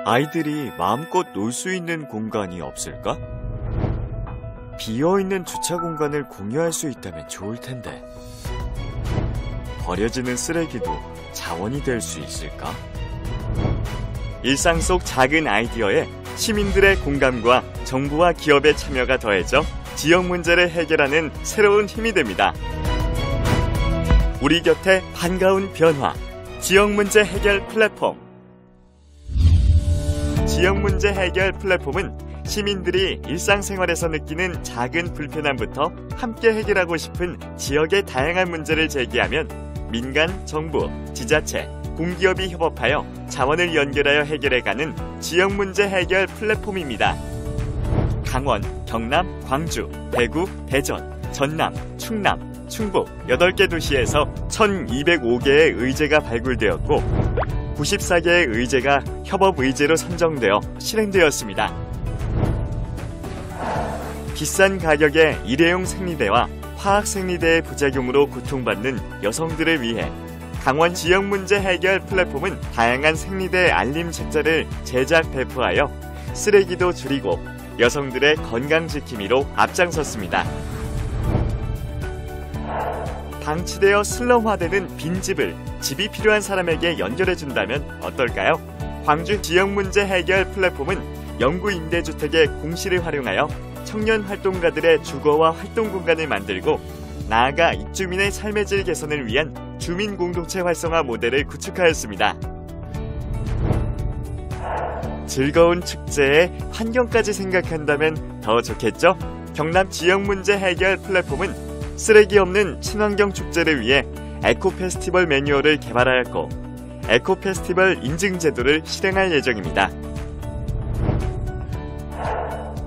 아이들이 마음껏 놀 수 있는 공간이 없을까? 비어있는 주차 공간을 공유할 수 있다면 좋을 텐데. 버려지는 쓰레기도 자원이 될 수 있을까? 일상 속 작은 아이디어에 시민들의 공감과 정부와 기업의 참여가 더해져 지역 문제를 해결하는 새로운 힘이 됩니다. 우리 곁에 반가운 변화, 지역 문제 해결 플랫폼. 지역 문제 해결 플랫폼은 시민들이 일상생활에서 느끼는 작은 불편함부터 함께 해결하고 싶은 지역의 다양한 문제를 제기하면 민간, 정부, 지자체, 공기업이 협업하여 자원을 연결하여 해결해가는 지역 문제 해결 플랫폼입니다. 강원, 경남, 광주, 대구, 대전, 전남, 충남, 충북 8개 도시에서 1,205개의 의제가 발굴되었고 94개의 의제가 협업 의제로 선정되어 실행되었습니다. 비싼 가격의 일회용 생리대와 화학 생리대의 부작용으로 고통받는 여성들을 위해 강원 지역 문제 해결 플랫폼은 다양한 생리대 알림 책자를 제작 배포하여 쓰레기도 줄이고 여성들의 건강 지킴이로 앞장섰습니다. 방치되어 슬럼화되는 빈집을 집이 필요한 사람에게 연결해준다면 어떨까요? 광주 지역 문제 해결 플랫폼은 영구 임대주택의 공시를 활용하여 청년 활동가들의 주거와 활동 공간을 만들고 나아가 입주민의 삶의 질 개선을 위한 주민 공동체 활성화 모델을 구축하였습니다. 즐거운 축제에 환경까지 생각한다면 더 좋겠죠? 경남 지역 문제 해결 플랫폼은 쓰레기 없는 친환경 축제를 위해 에코 페스티벌 매뉴얼을 개발하였고 에코 페스티벌 인증 제도를 실행할 예정입니다.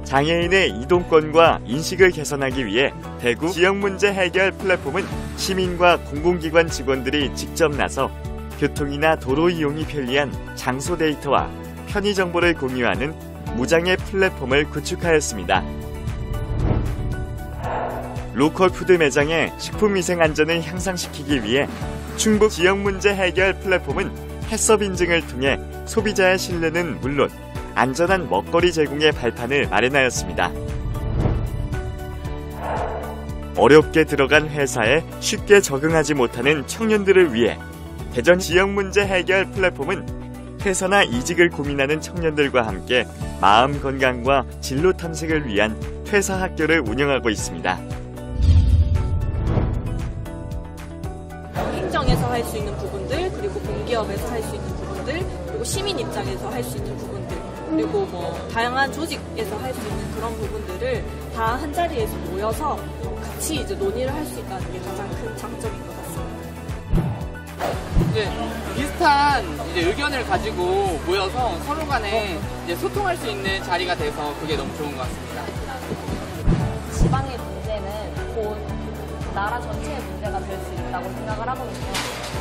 장애인의 이동권과 인식을 개선하기 위해 대구 지역 문제 해결 플랫폼은 시민과 공공기관 직원들이 직접 나서 교통이나 도로 이용이 편리한 장소 데이터와 편의 정보를 공유하는 무장애 플랫폼을 구축하였습니다. 로컬 푸드 매장의 식품위생 안전을 향상시키기 위해 충북 지역 문제 해결 플랫폼은 해썹 인증을 통해 소비자의 신뢰는 물론 안전한 먹거리 제공의 발판을 마련하였습니다. 어렵게 들어간 회사에 쉽게 적응하지 못하는 청년들을 위해 대전 지역 문제 해결 플랫폼은 퇴사나 이직을 고민하는 청년들과 함께 마음 건강과 진로 탐색을 위한 퇴사 학교를 운영하고 있습니다. 행정에서 할 수 있는 부분들, 그리고 공기업에서 할 수 있는 부분들, 그리고 시민 입장에서 할 수 있는 부분들, 그리고 다양한 조직에서 할 수 있는 그런 부분들을 다 한 자리에서 모여서 같이 이제 논의를 할 수 있다는 게 가장 큰 장점인 것 같습니다. 이제 비슷한 의견을 가지고 모여서 서로 간에 이제 소통할 수 있는 자리가 돼서 그게 너무 좋은 것 같습니다. 지방의 문제는 곧 나라 전체의 문제가 될 수 있다고 생각을 하거든요.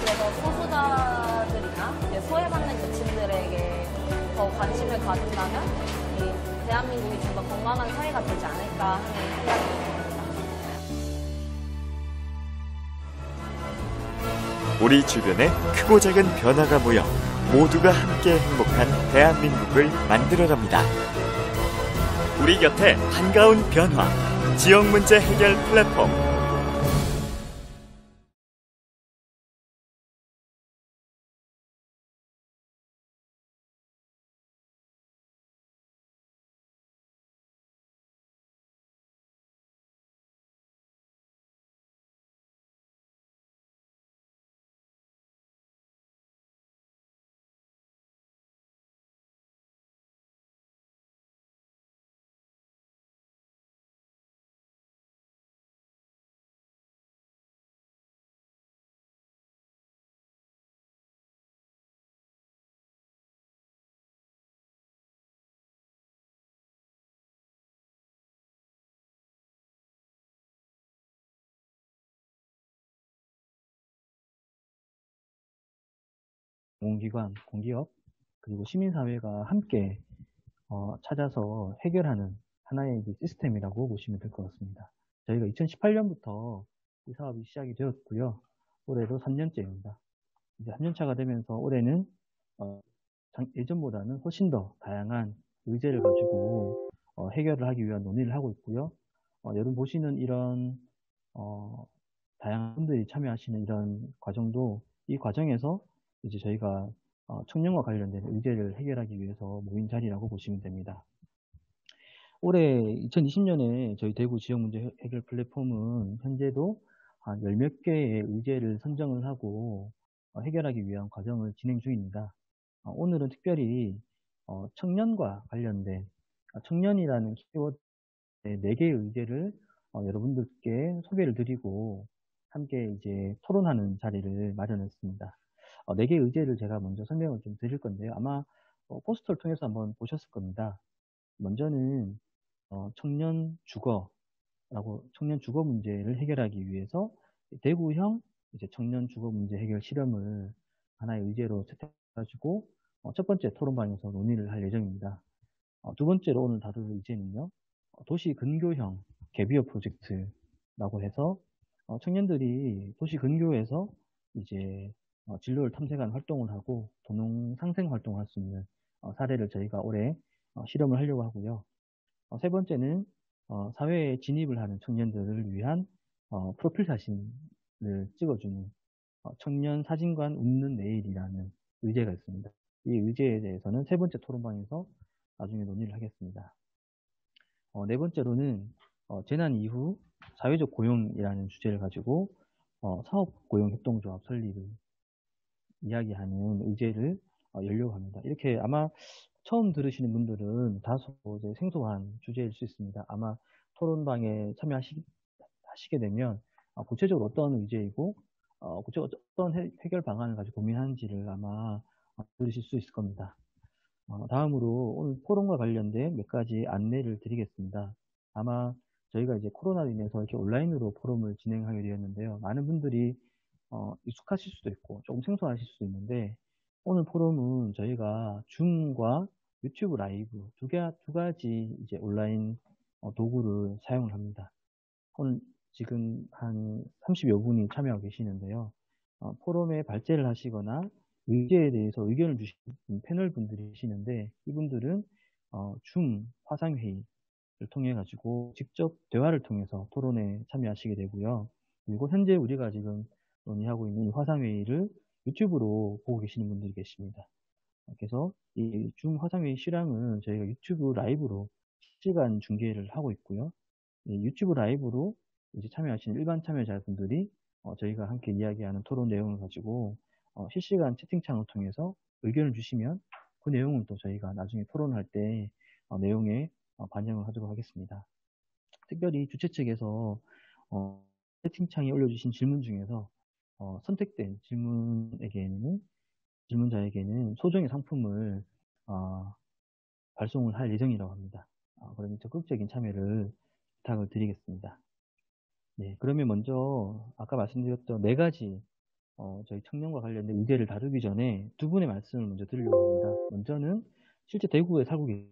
그래서 소수자들이나 소외받는 계층들에게 더 관심을 가진다면 이 대한민국이 좀 더 건강한 사회가 되지 않을까 하는 생각이 듭니다. 우리 주변에 크고 작은 변화가 모여 모두가 함께 행복한 대한민국을 만들어갑니다. 우리 곁에 반가운 변화, 지역 문제 해결 플랫폼. 공공기관, 공기업, 그리고 시민사회가 함께 찾아서 해결하는 하나의 시스템이라고 보시면 될 것 같습니다. 저희가 2018년부터 이 사업이 시작이 되었고요. 올해도 3년째입니다. 이제 3년차가 되면서 올해는 예전보다는 훨씬 더 다양한 의제를 가지고 해결을 하기 위한 논의를 하고 있고요. 여러분 보시는 이런 다양한 분들이 참여하시는 이런 과정도 이 과정에서 이제 저희가 청년과 관련된 의제를 해결하기 위해서 모인 자리라고 보시면 됩니다. 올해 2020년에 저희 대구 지역문제 해결 플랫폼은 현재도 한 10몇 개의 의제를 선정을 하고 해결하기 위한 과정을 진행 중입니다. 오늘은 특별히 청년과 관련된 청년이라는 키워드 4개의 의제를 여러분들께 소개를 드리고 함께 이제 토론하는 자리를 마련했습니다. 4개의 의제를 제가 먼저 설명을 좀 드릴 건데요. 아마 포스터를 통해서 한번 보셨을 겁니다. 먼저는 청년 주거 문제를 해결하기 위해서 대구형 이제 청년 주거 문제 해결 실험을 하나의 의제로 채택해가지고 첫 번째 토론방에서 논의를 할 예정입니다. 두 번째로 오늘 다룰 의제는요, 도시 근교형 갭이어 프로젝트라고 해서 청년들이 도시 근교에서 이제 진로를 탐색하는 활동을 하고 도농 상생 활동을 할 수 있는 사례를 저희가 올해 실험을 하려고 하고요. 세 번째는 사회에 진입을 하는 청년들을 위한 프로필 사진을 찍어주는 청년 사진관 웃는 내일이라는 의제가 있습니다. 이 의제에 대해서는 세 번째 토론방에서 나중에 논의를 하겠습니다. 네 번째로는 재난 이후 사회적 고용이라는 주제를 가지고 사업고용협동조합 설립을 이야기하는 의제를 열려고 합니다. 이렇게 아마 처음 들으시는 분들은 다소 이제 생소한 주제일 수 있습니다. 아마 토론방에 참여하시게 되면 구체적으로 어떤 의제이고 구체적으로 어떤 해결 방안을 가지고 고민하는지를 아마 들으실 수 있을 겁니다. 다음으로 오늘 포럼과 관련된 몇 가지 안내를 드리겠습니다. 아마 저희가 이제 코로나로 인해서 이렇게 온라인으로 포럼을 진행하게 되었는데요. 많은 분들이 익숙하실 수도 있고 조금 생소하실 수도 있는데 오늘 포럼은 저희가 줌과 유튜브 라이브 두 가지 이제 온라인 도구를 사용을 합니다. 오늘 지금 한 30여 분이 참여하고 계시는데요. 포럼에 발제를 하시거나 의제에 대해서 의견을 주시는 패널 분들이 계시는데 이분들은 줌 화상회의를 통해 가지고 직접 대화를 통해서 토론에 참여하시게 되고요. 그리고 현재 우리가 지금 논의하고 있는 이 화상회의를 유튜브로 보고 계시는 분들이 계십니다. 그래서 이 줌 화상회의 실황은 저희가 유튜브 라이브로 실시간 중계를 하고 있고요. 이 유튜브 라이브로 이제 참여하시는 일반 참여자분들이 저희가 함께 이야기하는 토론 내용을 가지고 실시간 채팅창을 통해서 의견을 주시면 그 내용은 또 저희가 나중에 토론할 때 내용에 반영을 하도록 하겠습니다. 특별히 주최 측에서 채팅창에 올려주신 질문 중에서 선택된 질문자에게는 소정의 상품을 발송을 할 예정이라고 합니다. 그러면 적극적인 참여를 부탁을 드리겠습니다. 네, 그러면 먼저 아까 말씀드렸던 4가지 저희 청년과 관련된 의제를 다루기 전에 두 분의 말씀을 먼저 드리려고 합니다. 먼저는 실제 대구에 살고 계신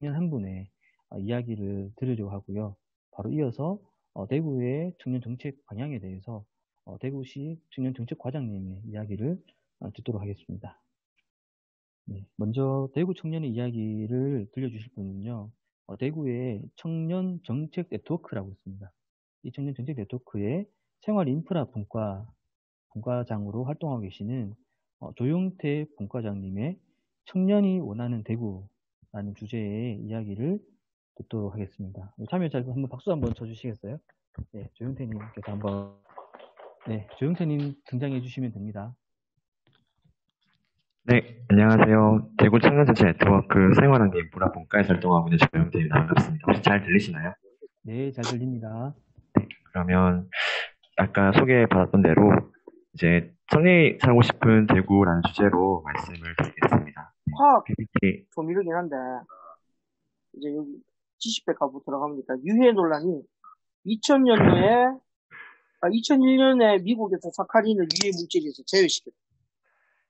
한 분의 이야기를 들으려고 하고요. 바로 이어서 대구의 청년 정책 방향에 대해서 대구시 청년 정책 과장님의 이야기를 듣도록 하겠습니다. 네, 먼저 대구 청년의 이야기를 들려주실 분은요. 대구의 청년 정책 네트워크라고 있습니다. 이 청년 정책 네트워크의 생활 인프라 분과장으로 활동하고 계시는 조용태 분과장님의 청년이 원하는 대구라는 주제의 이야기를 듣도록 하겠습니다. 참여자 한번 박수 한번 쳐주시겠어요? 네, 조용태님께서 한번 조용태님 등장해 주시면 됩니다. 네, 안녕하세요. 대구 청년정책 네트워크 생활환경 인프라 분과에서 활동하고 있는 조영태입니다. 반갑습니다. 혹시 잘 들리시나요? 네, 잘 들립니다. 네, 그러면 아까 소개받았던 대로 이제 청년이 살고 싶은 대구라는 주제로 말씀을 드리겠습니다. 화학 PPT. 조미료긴 한데 이제 여기 지식백과부 들어가보니까 유해 논란이 2001년에 미국에서 사카린을 유해 물질에서 제외시켰다.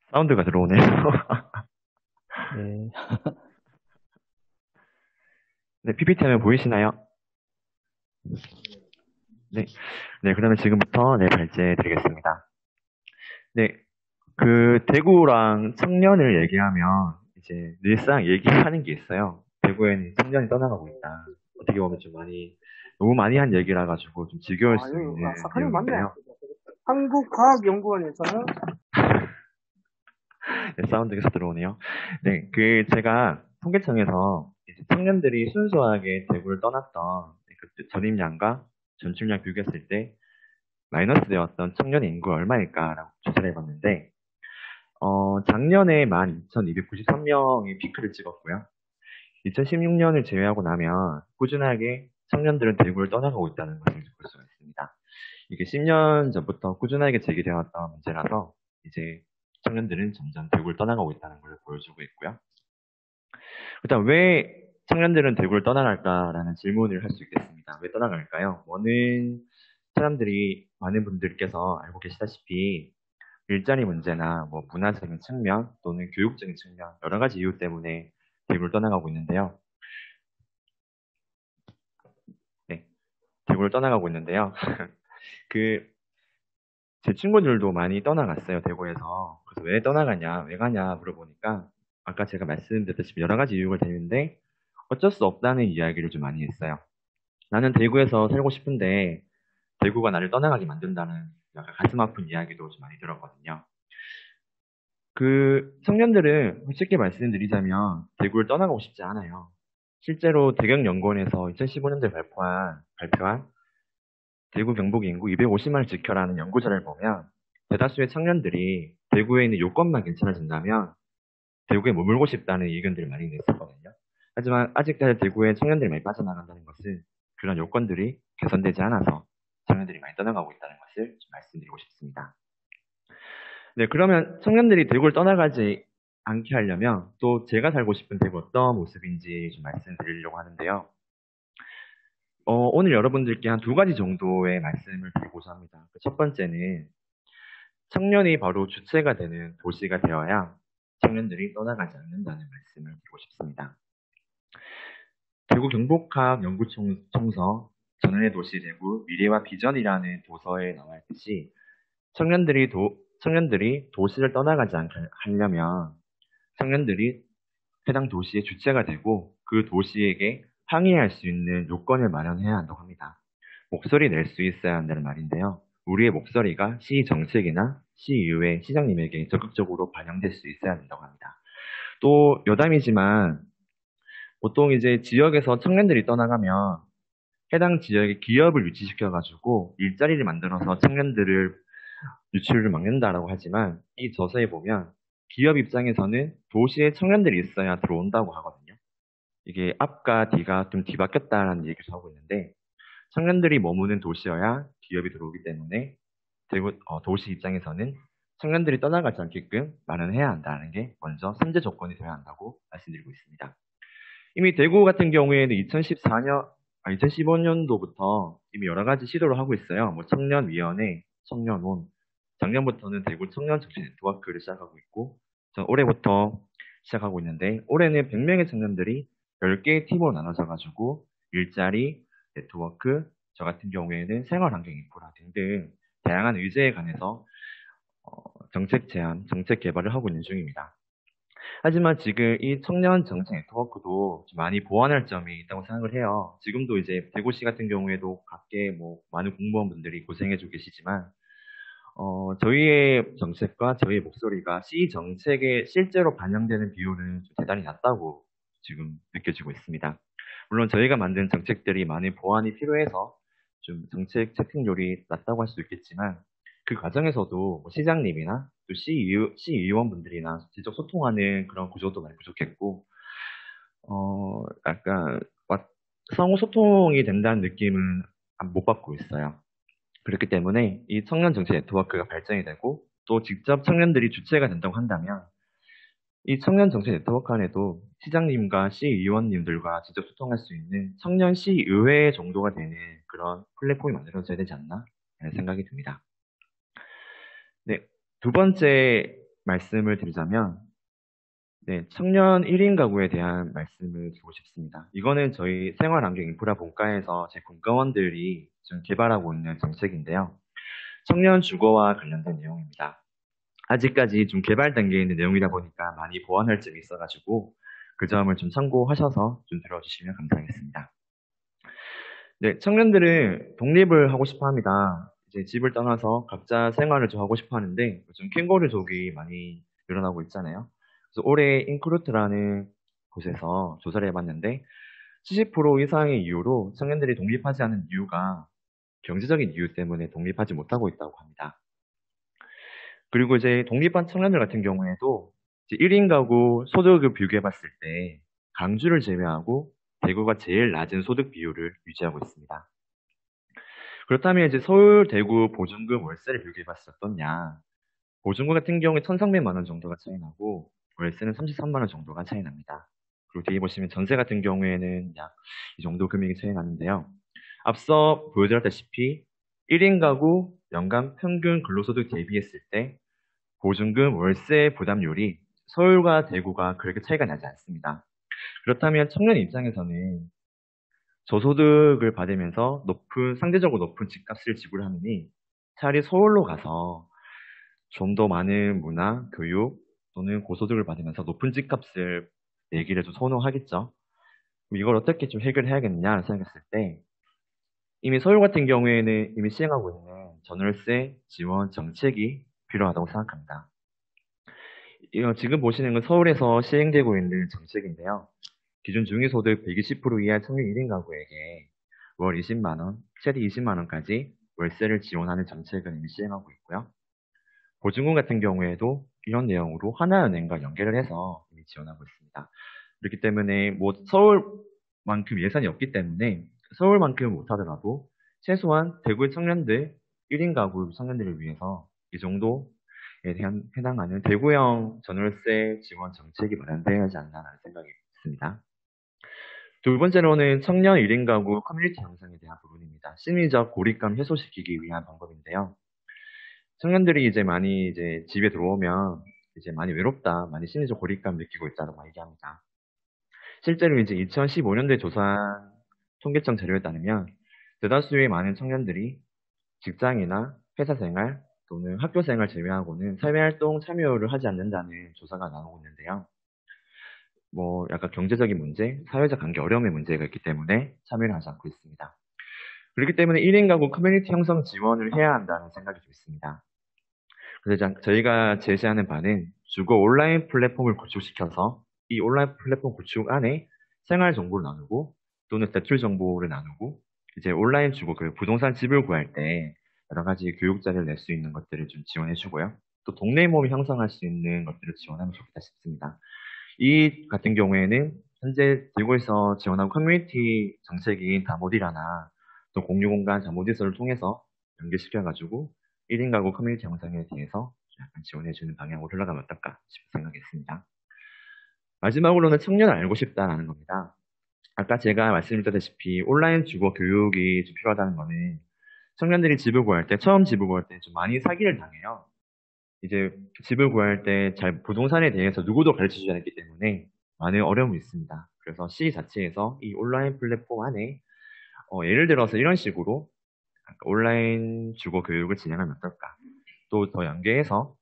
사운드가 들어오네요. 네. 네, PPT 화면 보이시나요? 네. 네, 그러면 지금부터 발제 드리겠습니다. 네. 그 대구랑 청년을 얘기하면 이제 늘상 얘기하는 게 있어요. 대구에는 청년이 떠나가고 있다. 어떻게 보면 좀 너무 많이 한 얘기라 가지고 좀 지겨울 수 있는 사카님 맞네. 내용인데요. 한국과학연구원에서는 네, 사운드 계속 들어오네요. 네, 제가 통계청에서 이제 청년들이 순수하게 대구를 떠났던 그 전입량과 전출량 비교했을 때 마이너스 되었던 청년의 인구가 얼마일까라고 조사를 해봤는데, 작년에 12,293명이 피크를 찍었고요. 2016년을 제외하고 나면 꾸준하게 청년들은 대구를 떠나가고 있다는 것을 볼 수가 있습니다. 이게 10년 전부터 꾸준하게 제기되었던 문제라서 이제 청년들은 점점 대구를 떠나가고 있다는 걸 보여주고 있고요. 일단 왜 청년들은 대구를 떠나갈까라는 질문을 할 수 있겠습니다. 왜 떠나갈까요? 많은 분들께서 알고 계시다시피 일자리 문제나 뭐 문화적인 측면 또는 교육적인 측면 여러 가지 이유 때문에 대구를 떠나가고 있는데요. 네, 대구를 떠나가고 있는데요. 제 친구들도 많이 떠나갔어요, 대구에서. 그래서 왜 떠나가냐, 왜 가냐 물어보니까 아까 제가 말씀드렸다시피 여러 가지 이유가 되는데 어쩔 수 없다는 이야기를 좀 많이 했어요. 나는 대구에서 살고 싶은데 대구가 나를 떠나가게 만든다는 약간 가슴 아픈 이야기도 좀 많이 들었거든요. 청년들은 솔직히 말씀드리자면 대구를 떠나가고 싶지 않아요. 실제로 대경연구원에서 2015년도에 발표한 대구 경북 인구 250만을 지켜라는 연구자를 보면 대다수의 청년들이 대구에 있는 요건만 괜찮아진다면 대구에 머물고 싶다는 의견들을 많이 냈었거든요. 하지만 아직까지 대구에 청년들이 많이 빠져나간다는 것은 그런 요건들이 개선되지 않아서 청년들이 많이 떠나가고 있다는 것을 좀 말씀드리고 싶습니다. 네, 그러면 청년들이 대구를 떠나가지 않게 하려면 또 제가 살고 싶은 대구 어떤 모습인지 좀 말씀드리려고 하는데요. 오늘 여러분들께 한 2가지 정도의 말씀을 드리고자 합니다. 첫 번째는 청년이 바로 주체가 되는 도시가 되어야 청년들이 떠나가지 않는다는 말씀을 드리고 싶습니다. 대구 경북학 연구청서 전원의 도시 대구 미래와 비전이라는 도서에 나와 있듯이 청년들이 도시를 떠나가지 않게 하려면 청년들이 해당 도시의 주체가 되고 그 도시에게 항의할 수 있는 요건을 마련해야 한다고 합니다. 목소리 낼 수 있어야 한다는 말인데요. 우리의 목소리가 시 정책이나 시의회 시장님에게 적극적으로 반영될 수 있어야 된다고 합니다. 또 여담이지만 보통 이제 지역에서 청년들이 떠나가면 해당 지역의 기업을 유치시켜가지고 일자리를 만들어서 청년들을 유출을 막는다라고 하지만 이 저서에 보면 기업 입장에서는 도시에 청년들이 있어야 들어온다고 하거든요. 이게 앞과 뒤가 좀 뒤바뀌었다라는 얘기를 하고 있는데 청년들이 머무는 도시여야 기업이 들어오기 때문에 도시 입장에서는 청년들이 떠나가지 않게끔 마련해야 한다는 게 먼저 선제 조건이 되어야 한다고 말씀드리고 있습니다. 이미 대구 같은 경우에는 2015년도부터 이미 여러 가지 시도를 하고 있어요. 뭐 청년위원회, 청년원, 작년부터는 대구 청년 정치 네트워크를 시작하고 있고 올해부터 시작하고 있는데 올해는 100명의 청년들이 10개의 팀으로 나눠져가지고 일자리, 네트워크, 저 같은 경우에는 생활환경 인프라 등등 다양한 의제에 관해서 정책 제안, 정책 개발을 하고 있는 중입니다. 하지만 지금 이 청년 정책 네트워크도 좀 많이 보완할 점이 있다고 생각을 해요. 지금도 이제 대구시 같은 경우에도 각계 뭐 많은 공무원분들이 고생해주고 계시지만 저희의 정책과 저희의 목소리가 시 정책에 실제로 반영되는 비율은 좀 대단히 낮다고 지금 느껴지고 있습니다. 물론 저희가 만든 정책들이 많은 보완이 필요해서 좀 정책 채택률이 낮다고 할 수 있겠지만 그 과정에서도 뭐 시장님이나 또 시의원분들이나 직접 소통하는 그런 구조도 많이 부족했고 약간 상호 소통이 된다는 느낌은 못 받고 있어요. 그렇기 때문에 이 청년 정치 네트워크가 발전이 되고 또 직접 청년들이 주체가 된다고 한다면 이 청년 정치 네트워크 안에도 시장님과 시의원님들과 직접 소통할 수 있는 청년 시의회 정도가 되는 그런 플랫폼이 만들어져야 되지 않나 하는 생각이 듭니다. 네, 2번째 말씀을 드리자면 청년 1인 가구에 대한 말씀을 드리고 싶습니다. 이거는 저희 생활환경 인프라 본과에서 제 공과원들이 좀 개발하고 있는 정책인데요. 청년 주거와 관련된 내용입니다. 아직까지 좀 개발 단계에 있는 내용이다 보니까 많이 보완할 점이 있어가지고 그 점을 좀 참고하셔서 좀 들어주시면 감사하겠습니다. 네, 청년들은 독립을 하고 싶어 합니다. 이제 집을 떠나서 각자 생활을 좀 하고 싶어 하는데 요즘 캥거루족이 많이 늘어나고 있잖아요. 그래서 올해 인크루트라는 곳에서 조사를 해봤는데 70% 이상의 이유로 청년들이 독립하지 않은 이유가 경제적인 이유 때문에 독립하지 못하고 있다고 합니다. 그리고 이제 독립한 청년들 같은 경우에도 1인 가구 소득을 비교해 봤을 때 강주를 제외하고 대구가 제일 낮은 소득 비율을 유지하고 있습니다. 그렇다면 이제 서울, 대구 보증금 월세를 비교해 봤을 때 어떻냐? 보증금 같은 경우에 1,300만 원 정도가 차이 나고 월세는 33만 원 정도가 차이 납니다. 그리고 뒤에 보시면 전세 같은 경우에는 약 이 정도 금액이 차이 나는데요. 앞서 보여드렸다시피 1인 가구 연간 평균 근로소득 대비했을 때 보증금 월세 부담률이 서울과 대구가 그렇게 차이가 나지 않습니다. 그렇다면 청년 입장에서는 저소득을 받으면서 상대적으로 높은 집값을 지불하느니 차라리 서울로 가서 좀 더 많은 문화, 교육 또는 고소득을 받으면서 높은 집값을 내기를 좀 선호하겠죠. 이걸 어떻게 좀 해결해야겠냐 생각했을 때 이미 서울 같은 경우에는 이미 시행하고 있는 전월세 지원 정책이 필요하다고 생각합니다. 지금 보시는 건 서울에서 시행되고 있는 정책인데요. 기준 중위소득 120% 이하 청년 1인 가구에게 월 20만 원, 최대 20만 원까지 월세를 지원하는 정책을 이미 시행하고 있고요. 보증금 같은 경우에도 이런 내용으로 하나은행과 연계를 해서 이미 지원하고 있습니다. 그렇기 때문에 뭐 서울만큼 예산이 없기 때문에 서울만큼 못하더라도 최소한 대구의 청년들, 1인 가구 청년들을 위해서 이 정도에 해당하는 대구형 전월세 지원 정책이 마련되어야 하지 않나라는 생각이 있습니다. 두 번째로는 청년 1인 가구 커뮤니티 형성에 대한 부분입니다. 심리적 고립감 해소시키기 위한 방법인데요. 청년들이 이제 많이 집에 들어오면 이제 많이 외롭다, 많이 심리적 고립감 느끼고 있다고 얘기합니다. 실제로 이제 2015년도에 조사한 통계청 자료에 따르면 대다수의 많은 청년들이 직장이나 회사 생활 또는 학교 생활 제외하고는 사회활동 참여를 하지 않는다는 조사가 나오고 있는데요. 뭐 약간 경제적인 문제, 사회적 관계 어려움의 문제가 있기 때문에 참여를 하지 않고 있습니다. 그렇기 때문에 1인 가구 커뮤니티 형성 지원을 해야 한다는 생각이 좀 있습니다. 그래서 저희가 제시하는 바는 주거 온라인 플랫폼을 구축시켜서 이 온라인 플랫폼 구축 안에 생활 정보를 나누고 또는 대출 정보를 나누고 이제 온라인 주거 그 부동산 집을 구할 때 여러 가지 교육 자료를 낼 수 있는 것들을 좀 지원해 주고요. 또 동네 모임을 형성할 수 있는 것들을 지원하면 좋겠다 싶습니다. 이 같은 경우에는 현재 대구에서 지원한 커뮤니티 정책인 다모디라나 또 공유공간 다모디서를 통해서 연계시켜가지고 1인 가구 커뮤니티 형성에 대해서 약간 지원해주는 방향으로 흘러가면 어떨까 싶은 생각했습니다. 마지막으로는 청년을 알고 싶다라는 겁니다. 아까 제가 말씀드렸다시피 온라인 주거 교육이 좀 필요하다는 거는 청년들이 집을 구할 때, 처음 집을 구할 때 좀 많이 사기를 당해요. 이제 집을 구할 때 부동산에 대해서 누구도 가르쳐주지 않았기 때문에 많은 어려움이 있습니다. 그래서 시 자체에서 이 온라인 플랫폼 안에 예를 들어서 이런 식으로 온라인 주거 교육을 진행하면 어떨까? 또 더 연계해서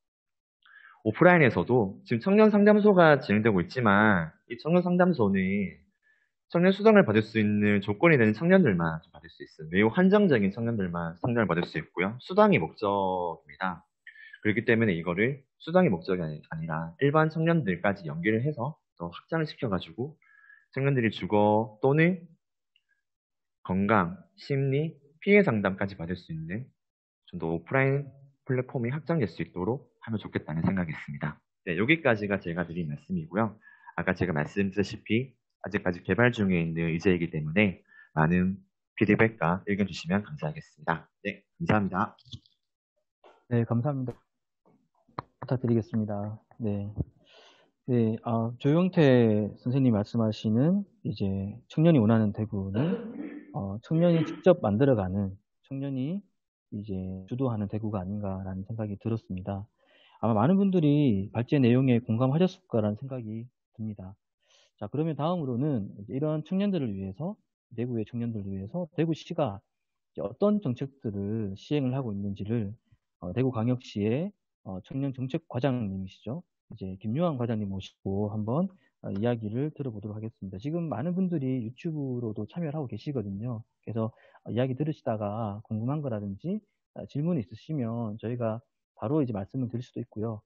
오프라인에서도 지금 청년 상담소가 진행되고 있지만 이 청년 상담소는 청년 수당을 받을 수 있는 조건이 되는 청년들만 받을 수 있어요. 매우 한정적인 청년들만 상담을 받을 수 있고요. 수당이 목적입니다. 그렇기 때문에 이거를 수당이 목적이 아니라 일반 청년들까지 연계를 해서 더 확장을 시켜가지고 청년들이 주거 또는 건강, 심리, 피해 상담까지 받을 수 있는 좀 더 오프라인 플랫폼이 확장될 수 있도록 하면 좋겠다는 생각이 있습니다. 네, 여기까지가 제가 드린 말씀이고요. 아까 제가 말씀드렸다시피 아직까지 개발 중에 있는 의제이기 때문에 많은 피드백과 의견 주시면 감사하겠습니다. 네, 감사합니다. 네, 감사합니다. 부탁드리겠습니다. 네. 네, 조영태 선생님이 말씀하시는 이제 청년이 원하는 대구는 청년이 직접 만들어가는 청년이 이제 주도하는 대구가 아닌가라는 생각이 들었습니다. 아마 많은 분들이 발제 내용에 공감하셨을 거라는 생각이 듭니다. 자, 그러면 다음으로는 이런 청년들을 위해서, 대구의 청년들을 위해서 대구시가 어떤 정책들을 시행을 하고 있는지를 대구광역시의 청년정책과장님이시죠. 이제 김요한 과장님 모시고 한번 이야기를 들어보도록 하겠습니다. 지금 많은 분들이 유튜브로도 참여를 하고 계시거든요. 그래서 이야기 들으시다가 궁금한 거라든지 질문이 있으시면 저희가 바로 이제 말씀을 드릴 수도 있고요.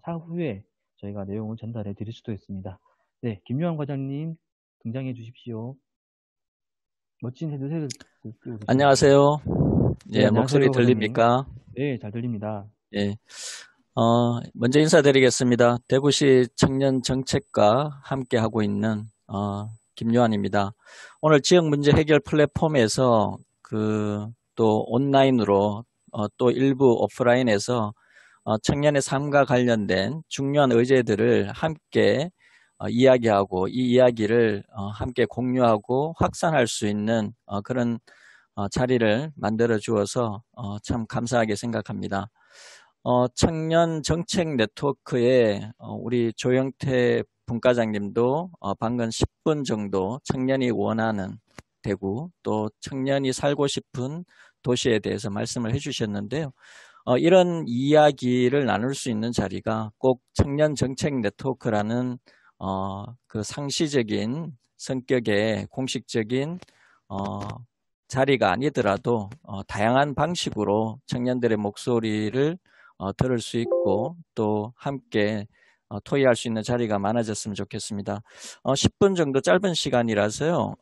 사후에 저희가 내용을 전달해 드릴 수도 있습니다. 네, 김요한 과장님 등장해 주십시오. 멋진 헤드셋을 끼고 계십니다. 안녕하세요. 네, 예, 안녕하세요, 목소리 과장님. 들립니까? 네, 잘 들립니다. 예. 먼저 인사드리겠습니다. 대구시 청년정책과 함께하고 있는, 김요한입니다. 오늘 지역문제 해결 플랫폼에서 또 온라인으로, 또 일부 오프라인에서 청년의 삶과 관련된 중요한 의제들을 함께 이야기하고 이 이야기를 함께 공유하고 확산할 수 있는 그런 자리를 만들어 주어서 참 감사하게 생각합니다. 청년 정책 네트워크에 우리 조영태 분과장님도 방금 10분 정도 청년이 원하는 대구 또 청년이 살고 싶은 도시에 대해서 말씀을 해주셨는데요. 이런 이야기를 나눌 수 있는 자리가 꼭 청년 정책 네트워크라는 그 상시적인 성격의 공식적인 자리가 아니더라도 다양한 방식으로 청년들의 목소리를 들을 수 있고 또 함께 토의할 수 있는 자리가 많아졌으면 좋겠습니다. 10분 정도 짧은 시간이라서요.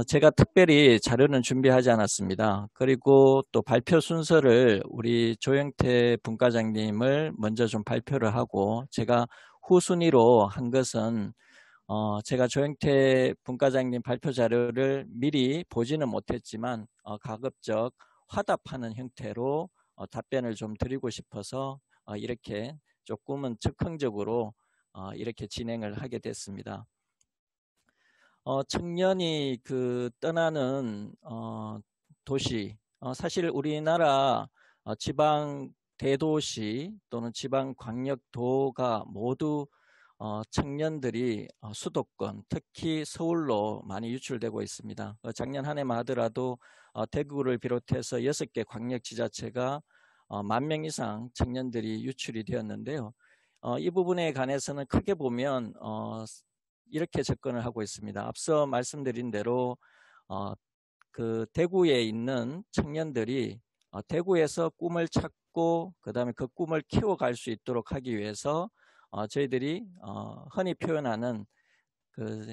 제가 특별히 자료는 준비하지 않았습니다. 그리고 또 발표 순서를 우리 조영태 분과장님을 먼저 좀 발표를 하고 제가 후순위로 한 것은 제가 조영태 분과장님 발표 자료를 미리 보지는 못했지만 가급적 화답하는 형태로 답변을 좀 드리고 싶어서 이렇게 조금은 즉흥적으로 이렇게 진행을 하게 됐습니다. 청년이 떠나는 도시, 사실 우리나라 지방 대도시 또는 지방 광역도가 모두 청년들이 수도권, 특히 서울로 많이 유출되고 있습니다. 작년 한 해만 하더라도 대구를 비롯해서 6개 광역지자체가 10,000명 이상 청년들이 유출이 되었는데요. 이 부분에 관해서는 크게 보면 이렇게 접근을 하고 있습니다. 앞서 말씀드린 대로 대구에 있는 청년들이 대구에서 꿈을 찾고 그다음에 그 꿈을 키워갈 수 있도록 하기 위해서 저희들이 흔히 표현하는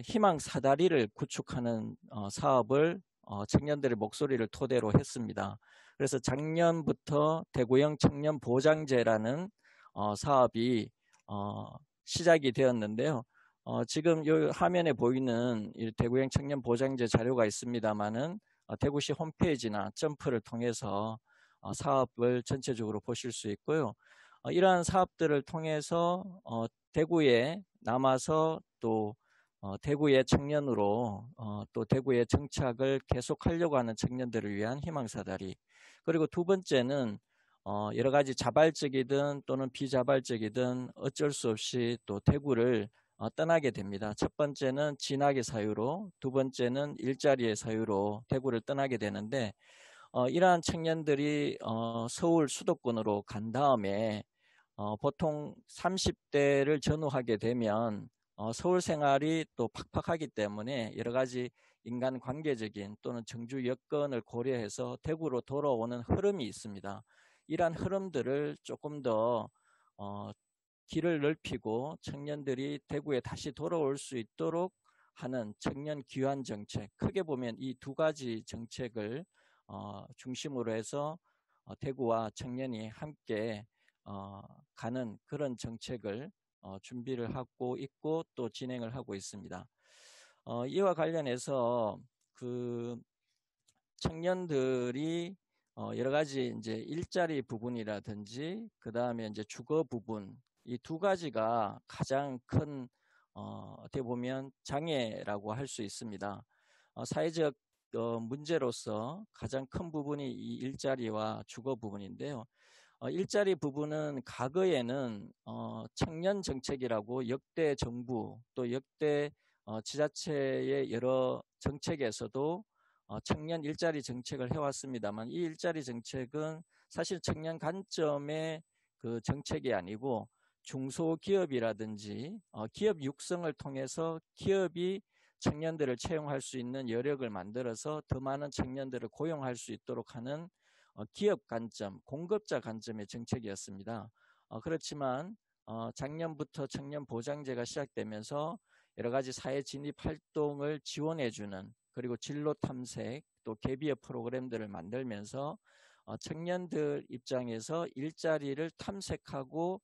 희망 사다리를 구축하는 사업을 청년들의 목소리를 토대로 했습니다. 그래서 작년부터 대구형 청년 보장제라는 사업이 시작이 되었는데요. 지금 이 화면에 보이는 이 대구형 청년 보장제 자료가 있습니다만은 대구시 홈페이지나 점프를 통해서 사업을 전체적으로 보실 수 있고요. 이러한 사업들을 통해서 대구에 남아서 또 대구의 청년으로 또 대구의 정착을 계속하려고 하는 청년들을 위한 희망사다리. 그리고 두 번째는 여러 가지 자발적이든 또는 비자발적이든 어쩔 수 없이 또 대구를 떠나게 됩니다. 첫 번째는 진학의 사유로, 두 번째는 일자리의 사유로 대구를 떠나게 되는데 이러한 청년들이 서울 수도권으로 간 다음에 보통 30대를 전후하게 되면 서울 생활이 또 팍팍하기 때문에 여러 가지 인간관계적인 또는 정주 여건을 고려해서 대구로 돌아오는 흐름이 있습니다. 이러한 흐름들을 조금 더 길을 넓히고 청년들이 대구에 다시 돌아올 수 있도록 하는 청년 귀환 정책, 크게 보면 이 두 가지 정책을 중심으로 해서 대구와 청년이 함께 가는 그런 정책을 준비를 하고 있고 또 진행을 하고 있습니다. 이와 관련해서 청년들이 여러 가지 이제 일자리 부분이라든지 그 다음에 이제 주거 부분 이 두 가지가 가장 큰 어떻게 보면 장애라고 할 수 있습니다. 사회적 문제로서 가장 큰 부분이 이 일자리와 주거 부분인데요. 일자리 부분은 과거에는 청년 정책이라고 역대 정부 또 역대 지자체의 여러 정책에서도 청년 일자리 정책을 해왔습니다만 이 일자리 정책은 사실 청년 관점의 그 정책이 아니고 중소기업이라든지 기업 육성을 통해서 기업이 청년들을 채용할 수 있는 여력을 만들어서 더 많은 청년들을 고용할 수 있도록 하는 기업 관점, 공급자 관점의 정책이었습니다. 그렇지만 작년부터 청년 보장제가 시작되면서 여러 가지 사회 진입 활동을 지원해주는 그리고 진로 탐색 또 개비업 프로그램들을 만들면서 청년들 입장에서 일자리를 탐색하고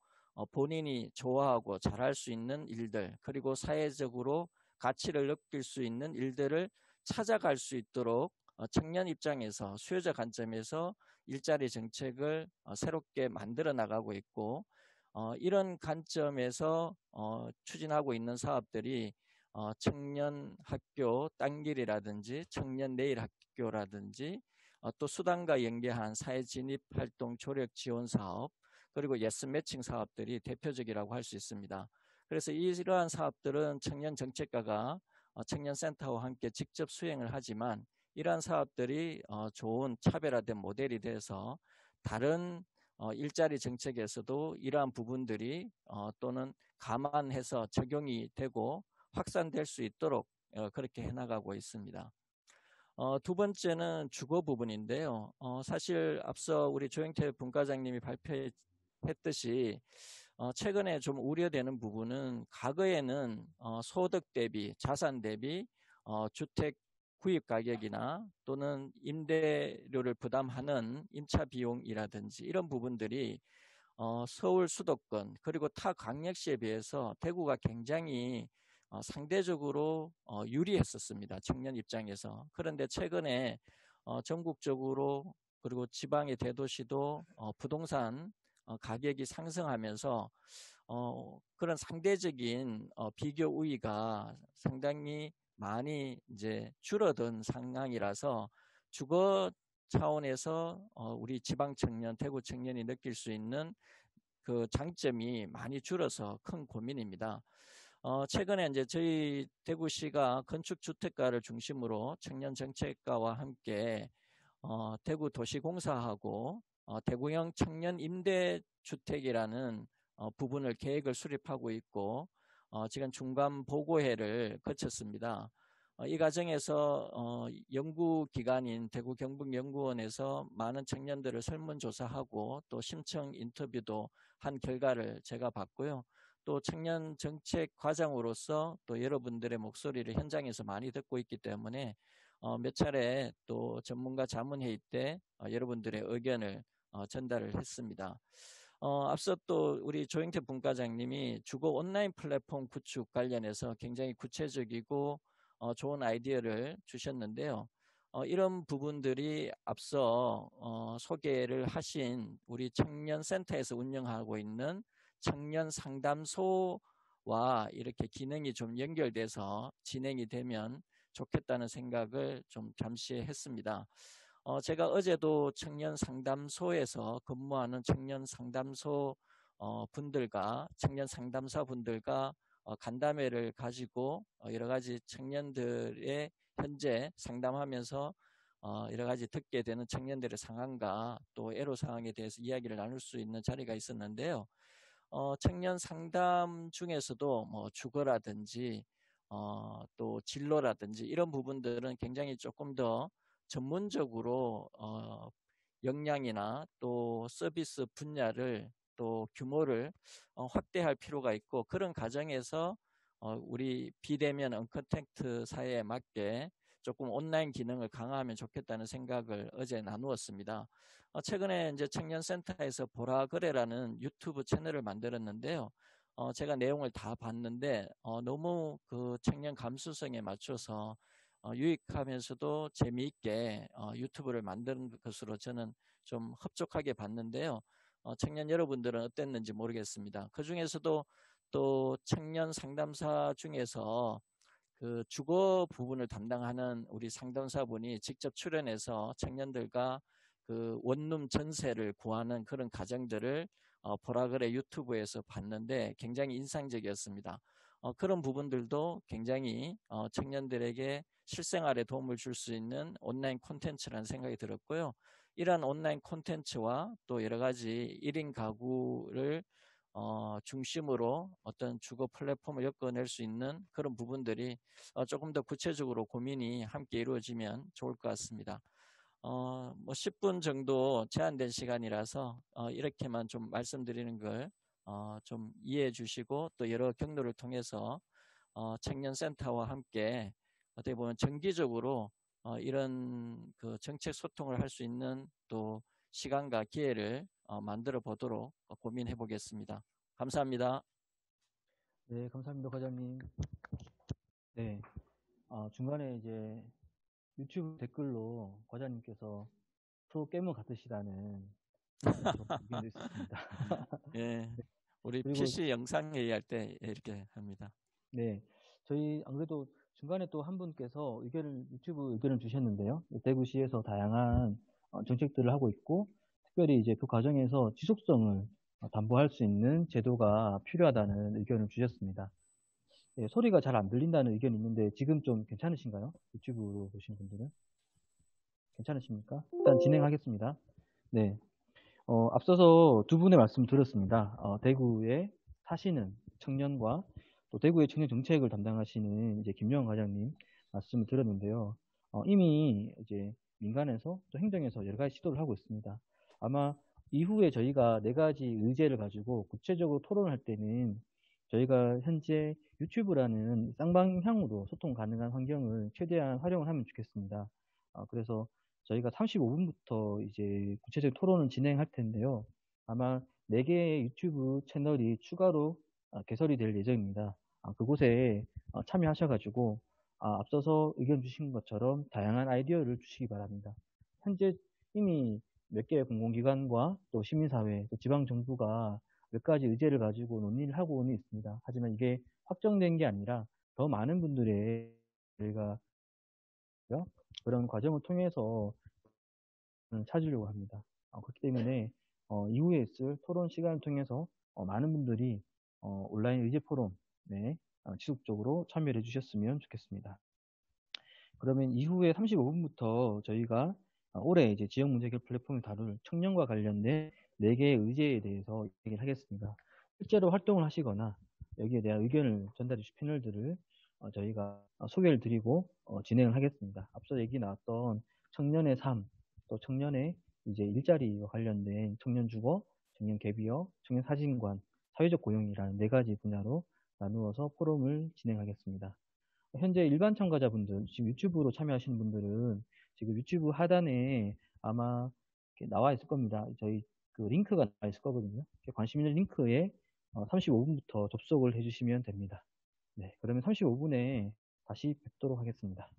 본인이 좋아하고 잘할 수 있는 일들 그리고 사회적으로 가치를 느낄 수 있는 일들을 찾아갈 수 있도록 청년 입장에서 수요자 관점에서 일자리 정책을 새롭게 만들어 나가고 있고 이런 관점에서 추진하고 있는 사업들이 청년 학교 땅길이라든지 청년 내일 학교라든지 또 수당과 연계한 사회 진입 활동 조력 지원 사업 그리고 예스 매칭 사업들이 대표적이라고 할 수 있습니다. 그래서 이러한 사업들은 청년 정책과가 청년센터와 함께 직접 수행을 하지만 이러한 사업들이 좋은 차별화된 모델이 돼서 다른 일자리 정책에서도 이러한 부분들이 또는 감안해서 적용이 되고 확산될 수 있도록 그렇게 해나가고 있습니다. 두 번째는 주거 부분인데요. 사실 앞서 우리 조영태 분과장님이 발표했듯이 최근에 좀 우려되는 부분은 과거에는 소득 대비, 자산 대비 주택 구입 가격이나 또는 임대료를 부담하는 임차 비용이라든지 이런 부분들이 서울 수도권 그리고 타 광역시에 비해서 대구가 굉장히 상대적으로 유리했었습니다. 청년 입장에서. 그런데 최근에 전국적으로 그리고 지방의 대도시도 부동산 가격이 상승하면서 그런 상대적인 비교 우위가 상당히 많이 이제 줄어든 상황이라서 주거 차원에서 우리 지방 청년, 대구 청년이 느낄 수 있는 그 장점이 많이 줄어서 큰 고민입니다. 최근에 이제 저희 대구시가 건축주택가를 중심으로 청년 정책과와 함께 대구 도시공사하고 대구형 청년 임대주택이라는 부분을 계획을 수립하고 있고 지금 중간 보고회를 거쳤습니다. 이 과정에서 연구기관인 대구 경북연구원에서 많은 청년들을 설문조사하고 또 심청 인터뷰도 한 결과를 제가 봤고요. 또 청년 정책 과장으로서 또 여러분들의 목소리를 현장에서 많이 듣고 있기 때문에 몇 차례 또 전문가 자문회의 때 여러분들의 의견을 전달을 했습니다. 앞서 또 우리 조영태 분과장님이 주거 온라인 플랫폼 구축 관련해서 굉장히 구체적이고 좋은 아이디어를 주셨는데요. 이런 부분들이 앞서 소개를 하신 우리 청년센터에서 운영하고 있는 청년 상담소와 이렇게 기능이 좀 연결돼서 진행이 되면 좋겠다는 생각을 좀 잠시 했습니다. 제가 어제도 청년 상담소에서 근무하는 청년 상담소 분들과 청년 상담사 분들과 간담회를 가지고 여러 가지 청년들의 현재 상담하면서 여러 가지 듣게 되는 청년들의 상황과 또 애로사항에 대해서 이야기를 나눌 수 있는 자리가 있었는데요. 청년 상담 중에서도 뭐 주거라든지 또 진로라든지 이런 부분들은 굉장히 조금 더 전문적으로 역량이나 또 서비스 분야를 또 규모를 확대할 필요가 있고 그런 과정에서 우리 비대면 언컨택트 사회에 맞게 조금 온라인 기능을 강화하면 좋겠다는 생각을 어제 나누었습니다. 최근에 이제 청년센터에서 보라그래라는 유튜브 채널을 만들었는데요. 제가 내용을 다 봤는데 너무 그 청년 감수성에 맞춰서 유익하면서도 재미있게 유튜브를 만드는 것으로 저는 좀 흡족하게 봤는데요. 청년 여러분들은 어땠는지 모르겠습니다. 그 중에서도 또 청년 상담사 중에서 그 주거 부분을 담당하는 우리 상담사분이 직접 출연해서 청년들과 그 원룸 전세를 구하는 그런 과정들을 보라그래 유튜브에서 봤는데 굉장히 인상적이었습니다. 그런 부분들도 굉장히 청년들에게 실생활에 도움을 줄 수 있는 온라인 콘텐츠라는 생각이 들었고요. 이러한 온라인 콘텐츠와 또 여러 가지 1인 가구를 중심으로 어떤 주거 플랫폼을 엮어낼 수 있는 그런 부분들이 조금 더 구체적으로 고민이 함께 이루어지면 좋을 것 같습니다. 뭐 10분 정도 제한된 시간이라서 이렇게만 좀 말씀드리는 걸 좀 이해해 주시고 또 여러 경로를 통해서 청년센터와 함께 어떻게 보면 정기적으로 이런 그 정책 소통을 할 수 있는 또 시간과 기회를 만들어 보도록 고민해 보겠습니다. 감사합니다. 네, 감사합니다, 과장님. 네, 중간에 이제 유튜브 댓글로 과장님께서 프로게이머 같으시다는 의견도 있었습니다. 예, 우리 그리고 PC 영상 회의할 때 이렇게 합니다. 네, 저희 안 그래도 중간에 또 한 분께서 유튜브 의견을 주셨는데요. 대구시에서 다양한 정책들을 하고 있고, 특별히 이제 그 과정에서 지속성을 담보할 수 있는 제도가 필요하다는 의견을 주셨습니다. 네, 소리가 잘 안 들린다는 의견이 있는데 지금 좀 괜찮으신가요? 유튜브로 보신 분들은? 괜찮으십니까? 일단 진행하겠습니다. 네. 앞서서 두 분의 말씀 들었습니다. 대구에 사시는 청년과 또 대구의 청년 정책을 담당하시는 이제 김영환 과장님 말씀을 들었는데요. 이미 이제 민간에서 또 행정에서 여러 가지 시도를 하고 있습니다. 아마 이후에 저희가 네 가지 의제를 가지고 구체적으로 토론할 때는 저희가 현재 유튜브라는 쌍방향으로 소통 가능한 환경을 최대한 활용을 하면 좋겠습니다. 그래서 저희가 35분부터 이제 구체적 토론을 진행할 텐데요. 아마 4개의 유튜브 채널이 추가로 개설이 될 예정입니다. 그곳에 참여하셔가지고 앞서서 의견 주신 것처럼 다양한 아이디어를 주시기 바랍니다. 현재 이미 몇 개의 공공기관과 또 시민사회, 또 지방정부가 몇 가지 의제를 가지고 논의를 하고는 있습니다. 하지만 이게 확정된 게 아니라 더 많은 분들의 저희가 그런 과정을 통해서 찾으려고 합니다. 그렇기 때문에 이후에 있을 토론 시간을 통해서 많은 분들이 온라인 의제 포럼에 지속적으로 참여를 해주셨으면 좋겠습니다. 그러면 이후에 35분부터 저희가 올해 이제 지역 문제 해결 플랫폼을 다룰 청년과 관련된 4개의 의제에 대해서 얘기를 하겠습니다. 실제로 활동을 하시거나 여기에 대한 의견을 전달해 주신 패널들을 저희가 소개를 드리고 진행을 하겠습니다. 앞서 얘기 나왔던 청년의 삶, 또 청년의 이제 일자리와 관련된 청년 주거, 청년 갭이어, 청년 사진관, 사회적 고용이라는 4가지 분야로 나누어서 포럼을 진행하겠습니다. 현재 일반 참가자분들, 지금 유튜브로 참여하시는 분들은 지금 유튜브 하단에 아마 이렇게 나와 있을 겁니다. 저희 그 링크가 나와 있을 거거든요. 관심 있는 링크에 35분부터 접속을 해주시면 됩니다. 네, 그러면 35분에 다시 뵙도록 하겠습니다.